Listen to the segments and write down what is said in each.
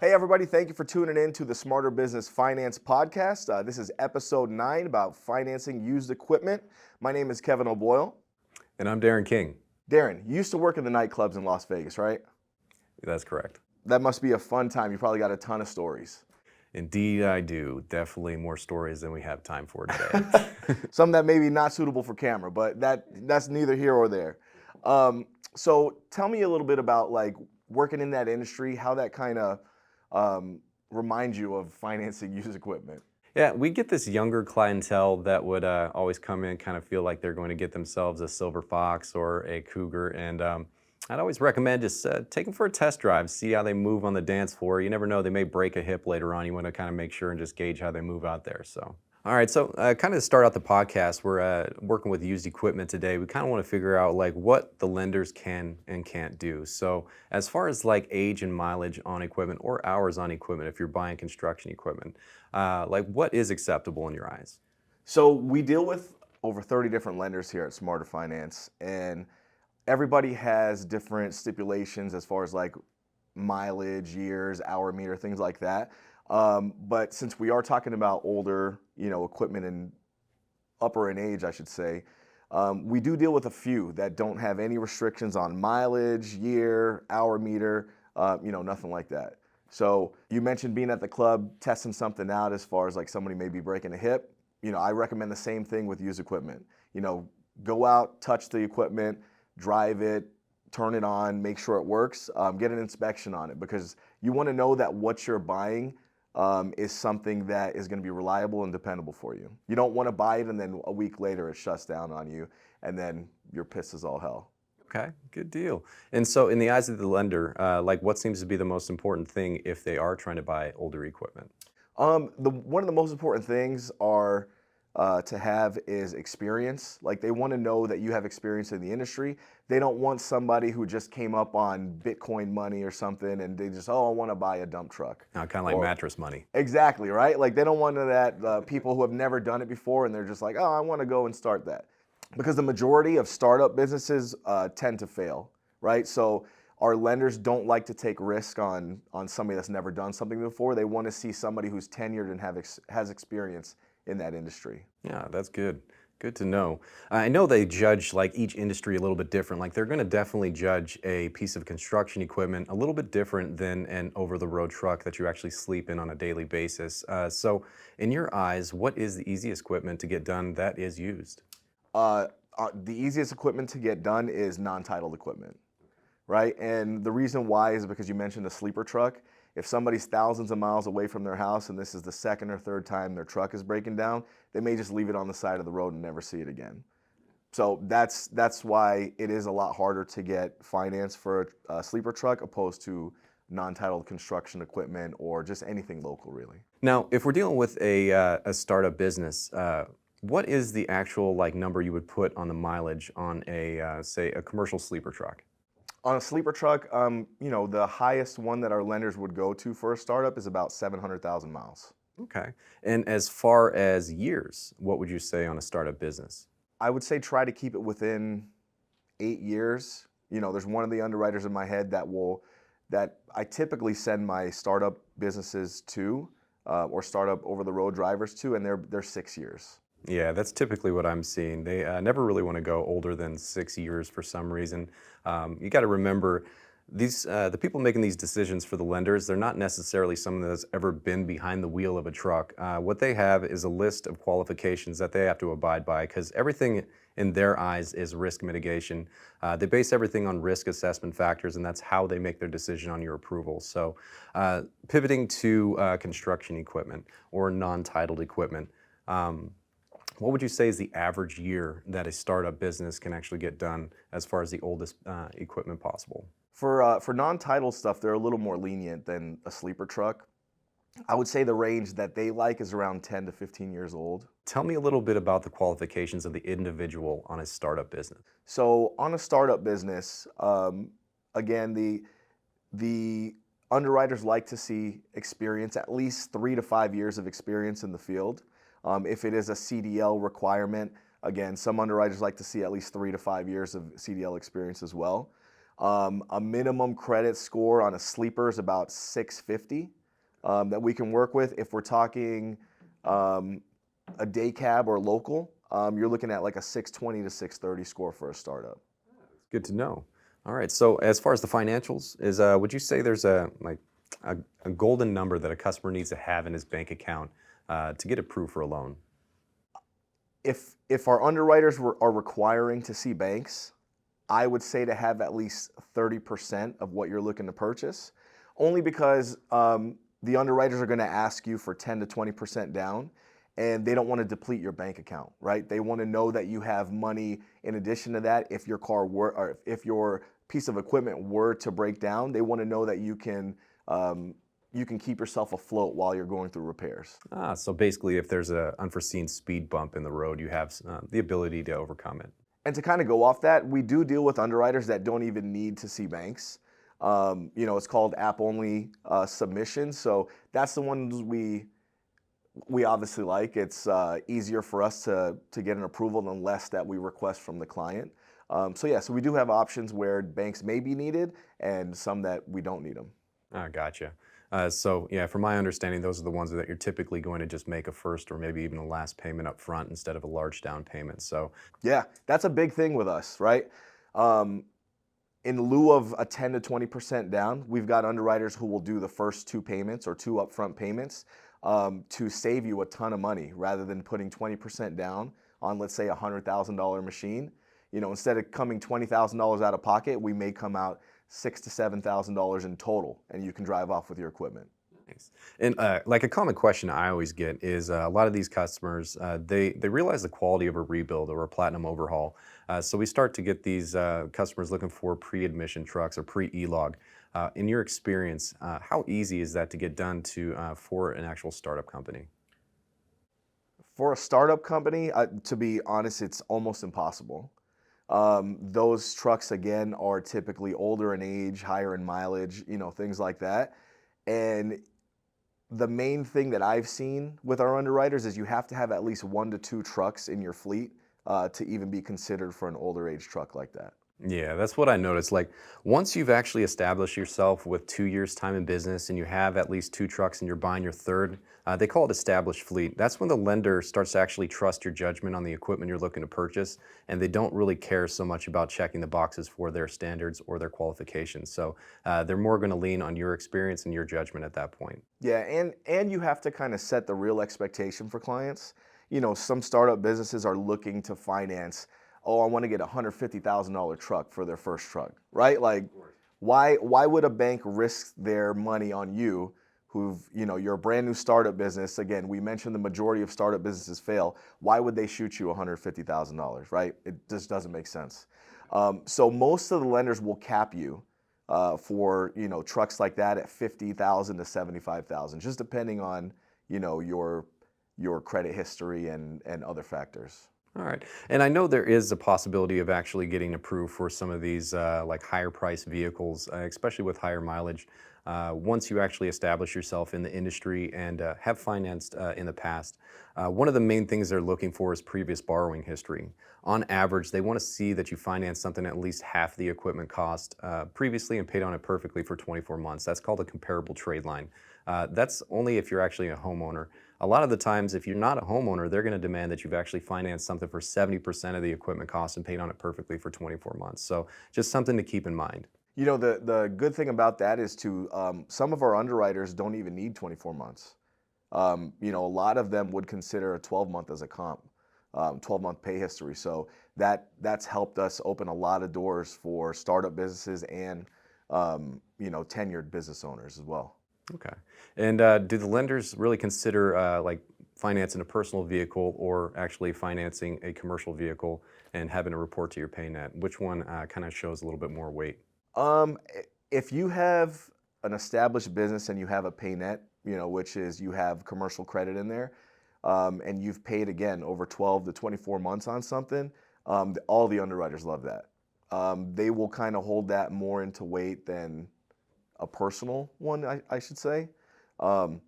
Hey, everybody, thank you for tuning in to the Smarter Business Finance Podcast. This is episode 9 about financing used equipment. My name is Kevin O'Boyle. And I'm Darren King. Darren, you used to work in the nightclubs in Las Vegas, right? That's correct. That must be a fun time. You probably got a ton of stories. Indeed, I do. Definitely more stories than we have time for today. Some that may be not suitable for camera, but that's neither here or there. So tell me a little bit about like working in that industry, how that kind of reminds you of financing used equipment. Yeah, we get this younger clientele that would always come in, kind of feel like they're going to get themselves a silver fox or a cougar, and I'd always recommend just take them for a test drive, see how they move on the dance floor. You never know, they may break a hip later on. You want to kind of make sure and just gauge how they move out there. So, all right, so kind of to start out the podcast, we're working with used equipment today. We kind of want to figure out like what the lenders can and can't do. So as far as like age and mileage on equipment or hours on equipment, if you're buying construction equipment, like what is acceptable in your eyes? So we deal with over 30 different lenders here at Smarter Finance, and everybody has different stipulations as far as like mileage, years, hour meter, things like that. But since we are talking about older, equipment and upper in age, I should say, we do deal with a few that don't have any restrictions on mileage, year, hour meter, nothing like that. So you mentioned being at the club, testing something out as far as like somebody may be breaking a hip. I recommend the same thing with used equipment. Go out, touch the equipment, drive it, turn it on, make sure it works, get an inspection on it, because you want to know that what you're buying is something that is going to be reliable and dependable for you. You don't want to buy it and then a week later it shuts down on you and then you're pissed as all hell. Okay, good deal. And so in the eyes of the lender, like what seems to be the most important thing if they are trying to buy older equipment? One of the most important things are to have is experience. Like they want to know that you have experience in the industry. They don't want somebody who just came up on Bitcoin money or something and they just, I want to buy a dump truck. Kind of like mattress money. Exactly, right? Like they don't want that people who have never done it before and they're just like, I want to go and start that. Because the majority of startup businesses tend to fail, right? So our lenders don't like to take risk on somebody that's never done something before. They want to see somebody who's tenured and has experience in that industry. Yeah, that's good. Good to know. I know they judge like each industry a little bit different. Like they're going to definitely judge a piece of construction equipment a little bit different than an over-the-road truck that you actually sleep in on a daily basis. So in your eyes, what is the easiest equipment to get done that is used? The easiest equipment to get done is non-titled equipment, right? And the reason why is because you mentioned a sleeper truck. If somebody's thousands of miles away from their house and this is the second or third time their truck is breaking down, they may just leave it on the side of the road and never see it again. So that's why it is a lot harder to get finance for a sleeper truck opposed to non-titled construction equipment or just anything local, really. Now, if we're dealing with a startup business, what is the actual like number you would put on the mileage on a say a commercial sleeper truck? On a sleeper truck, the highest one that our lenders would go to for a startup is about 700,000 miles. Okay. And as far as years, what would you say on a startup business? I would say try to keep it within 8 years. There's one of the underwriters in my head that I typically send my startup businesses to, or startup over-the-road drivers to, and they're 6 years. Yeah, that's typically what I'm seeing. They never really want to go older than 6 years for some reason. You got to remember, the people making these decisions for the lenders, they're not necessarily someone that's ever been behind the wheel of a truck. What they have is a list of qualifications that they have to abide by because everything in their eyes is risk mitigation. They base everything on risk assessment factors, and that's how they make their decision on your approval. So pivoting to construction equipment or non-titled equipment, what would you say is the average year that a startup business can actually get done as far as the oldest equipment possible? For non-titled stuff, they're a little more lenient than a sleeper truck. I would say the range that they like is around 10 to 15 years old. Tell me a little bit about the qualifications of the individual on a startup business. So on a startup business, again, the underwriters like to see experience, at least 3 to 5 years of experience in the field. If it is a CDL requirement, again, some underwriters like to see at least 3 to 5 years of CDL experience as well. A minimum credit score on a sleeper is about 650 that we can work with. If we're talking um, a day cab or local, you're looking at like a 620 to 630 score for a startup. Good to know. All right. So as far as the financials is, would you say there's a, a golden number that a customer needs to have in his bank account to get approved for a loan? If our underwriters are requiring to see banks, I would say to have at least 30% of what you're looking to purchase, only because the underwriters are going to ask you for 10 to 20% down, and they don't want to deplete your bank account, right? They want to know that you have money in addition to that. If your car were, or if your piece of equipment were to break down, they want to know that you can keep yourself afloat while you're going through repairs. So basically, if there's an unforeseen speed bump in the road, you have the ability to overcome it. And to kind of go off that, we do deal with underwriters that don't even need to see banks. It's called app-only submissions. So that's the ones we obviously like. It's easier for us to get an approval than less that we request from the client. So we do have options where banks may be needed and some that we don't need them. Gotcha. So yeah, from my understanding, those are the ones that you're typically going to just make a first or maybe even a last payment up front instead of a large down payment. So Yeah, that's a big thing with us, right? Um, in lieu of a 10 to 20% down, we've got underwriters who will do the first two payments or two upfront payments to save you a ton of money rather than putting 20% down on, let's say, a $100,000 machine. Instead of coming $20,000 out of pocket, we may come out $6,000 to $7,000 in total, and you can drive off with your equipment. nice. And like a common question I always get is a lot of these customers they realize the quality of a rebuild or a platinum overhaul. So we start to get these customers looking for pre-admission trucks or pre-e-log. In your experience, how easy is that to get done for an actual startup company? For a startup company, to be honest, it's almost impossible. Those trucks, again, are typically older in age, higher in mileage, things like that. And the main thing that I've seen with our underwriters is you have to have at least 1 to 2 trucks in your fleet to even be considered for an older age truck like that. Yeah, that's what I noticed. Like once you've actually established yourself with 2 years time in business and you have at least two trucks and you're buying your third, they call it established fleet. That's when the lender starts to actually trust your judgment on the equipment you're looking to purchase, and they don't really care so much about checking the boxes for their standards or their qualifications. So they're more going to lean on your experience and your judgment at that point. Yeah, and you have to kind of set the real expectation for clients. Some startup businesses are looking to finance, oh, I want to get a $150,000 truck for their first truck, right? Like, why would a bank risk their money on you, you're a brand new startup business? Again, we mentioned the majority of startup businesses fail. Why would they shoot you $150,000, right? It just doesn't make sense. So most of the lenders will cap you for trucks like that at 50,000 to 75,000, just depending on your credit history and other factors. All right. And I know there is a possibility of actually getting approved for some of these like higher price vehicles, especially with higher mileage. Once you actually establish yourself in the industry and have financed in the past, one of the main things they're looking for is previous borrowing history. On average, they want to see that you financed something at least half the equipment cost previously and paid on it perfectly for 24 months. That's called a comparable trade line. That's only if you're actually a homeowner. A lot of the times, if you're not a homeowner, they're going to demand that you've actually financed something for 70% of the equipment cost and paid on it perfectly for 24 months. So just something to keep in mind. The good thing about that is some of our underwriters don't even need 24 months. A lot of them would consider a 12-month as a comp, 12-month pay history. So that's helped us open a lot of doors for startup businesses and tenured business owners as well. Okay. And do the lenders really consider like financing a personal vehicle or actually financing a commercial vehicle and having a report to your PayNet? Which one kind of shows a little bit more weight? If you have an established business and you have a PayNet, which is you have commercial credit in there, and you've paid again over 12 to 24 months on something, all the underwriters love that. They will kind of hold that more into weight than a personal one, I should say. But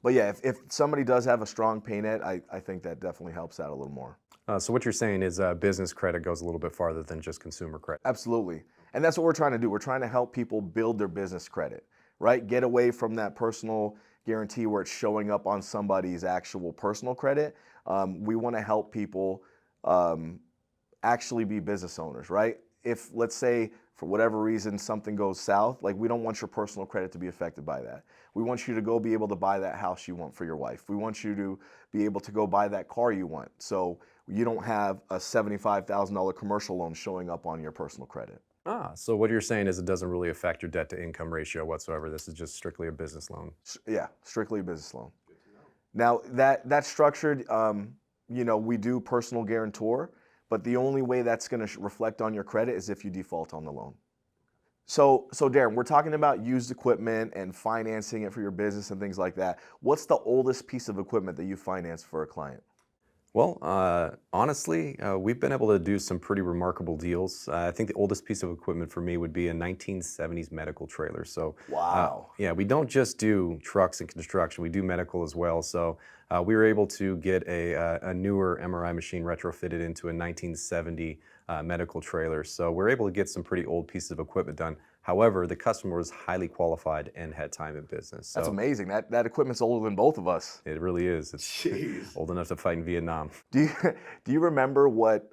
yeah, if somebody does have a strong PayNet, I think that definitely helps out a little more. So what you're saying is business credit goes a little bit farther than just consumer credit. Absolutely. And that's what we're trying to do. We're trying to help people build their business credit, right? Get away from that personal guarantee where it's showing up on somebody's actual personal credit. We want to help people actually be business owners, right? If, let's say, for whatever reason, something goes south, like we don't want your personal credit to be affected by that. We want you to go be able to buy that house you want for your wife. We want you to be able to go buy that car you want. So you don't have a $75,000 commercial loan showing up on your personal credit. So what you're saying is it doesn't really affect your debt to income ratio whatsoever. This is just strictly a business loan. Yeah, strictly a business loan. Now that's structured, we do personal guarantor, but the only way that's going to reflect on your credit is if you default on the loan. So Darren, we're talking about used equipment and financing it for your business and things like that. What's the oldest piece of equipment that you financed for a client? Well, honestly, we've been able to do some pretty remarkable deals. I think the oldest piece of equipment for me would be a 1970s medical trailer. So, Wow. yeah, we don't just do trucks and construction; we do medical as well. So, we were able to get a newer MRI machine retrofitted into a 1970 medical trailer. So, we're able to get some pretty old pieces of equipment done. However, the customer was highly qualified and had time in business. That's So amazing. That equipment's older than both of us. it really is. It's Jeez. old enough to fight in Vietnam. Do you do you remember what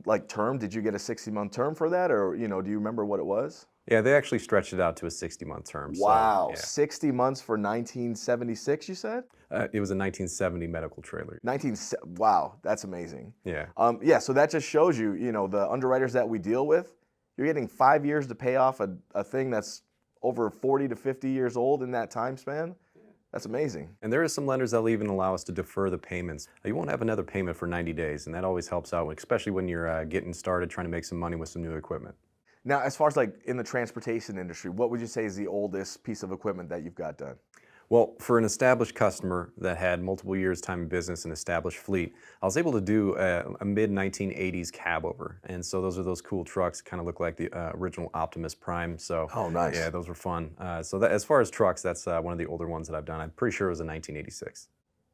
like term? Did you get a 60-month term for that, or do you remember what it was? Yeah, they actually stretched it out to a 60-month term. Wow, So, yeah. 60 months for 1976, you said? It was a 1970 medical trailer. Wow, that's amazing. Yeah. Yeah, so that just shows you, the underwriters that we deal with, you're getting 5 years to pay off a thing that's over 40 to 50 years old in that time span. That's amazing. And there are some lenders that'll even allow us to defer the payments. You won't have another payment for 90 days, and that always helps out, especially when you're getting started trying to make some money with some new equipment. Now, as far as like in the transportation industry, what would you say is the oldest piece of equipment that you've got done? Well, for an established customer that had multiple years time in business and established fleet, I was able to do a mid-1980s cab over. And so those are those cool trucks, kind of look like the original Optimus Prime. So Oh, nice. yeah, those were fun. So that, as far as trucks, that's one of the older ones that I've done. I'm pretty sure it was a 1986.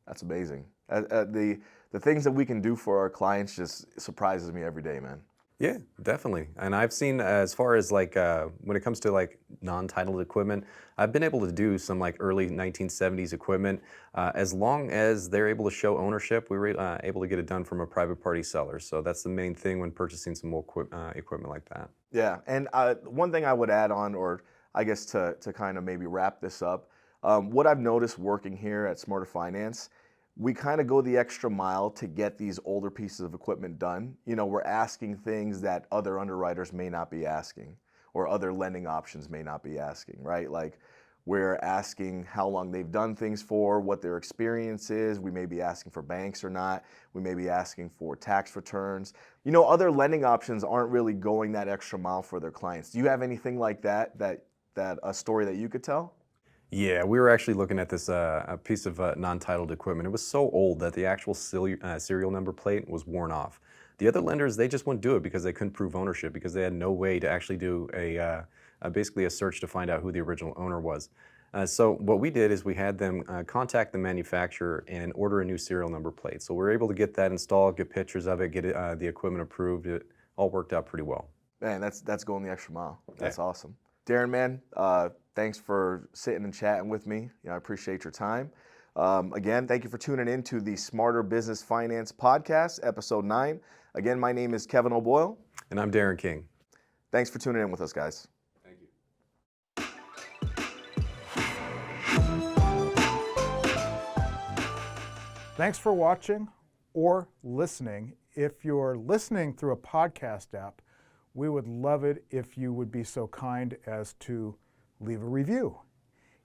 That's amazing. The things that we can do for our clients just surprises me every day, man. Yeah, definitely. And I've seen as far as like when it comes to like non-titled equipment, I've been able to do some like early 1970s equipment. As long as they're able to show ownership, we were able to get it done from a private party seller. So that's the main thing when purchasing some more equipment like that. Yeah, and one thing I would add on, or I guess to kind of maybe wrap this up, what I've noticed working here at Smarter Finance, we kind of go the extra mile to get these older pieces of equipment done. We're asking things that other underwriters may not be asking, or other lending options may not be asking, right? Like we're asking how long they've done things for, what their experience is. We may be asking for banks or not. We may be asking for tax returns. Other lending options aren't really going that extra mile for their clients. Do you have anything like that a story that you could tell? Yeah, we were actually looking at this a piece of non-titled equipment. It was so old that the actual serial number plate was worn off. The other lenders, they just wouldn't do it because they couldn't prove ownership because they had no way to actually do basically a search to find out who the original owner was. So what we did is we had them contact the manufacturer and order a new serial number plate. So we were able to get that installed, get pictures of it, get the equipment approved. It all worked out pretty well. Man, that's going the extra mile. That's Yeah. awesome. Darren, man, thanks for sitting and chatting with me. I appreciate your time. Again, thank you for tuning in to the Smarter Business Finance Podcast, Episode 9. Again, my name is Kevin O'Boyle. And I'm Darren King. Thanks for tuning in with us, guys. Thank you. Thanks for watching or listening. If you're listening through a podcast app, we would love it if you would be so kind as to leave a review.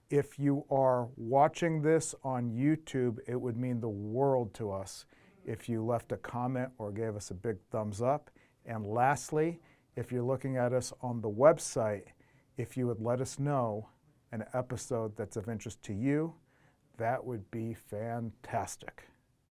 If you are watching this on YouTube, it would mean the world to us if you left a comment or gave us a big thumbs up. And lastly, if you're looking at us on the website, if you would let us know an episode that's of interest to you, that would be fantastic.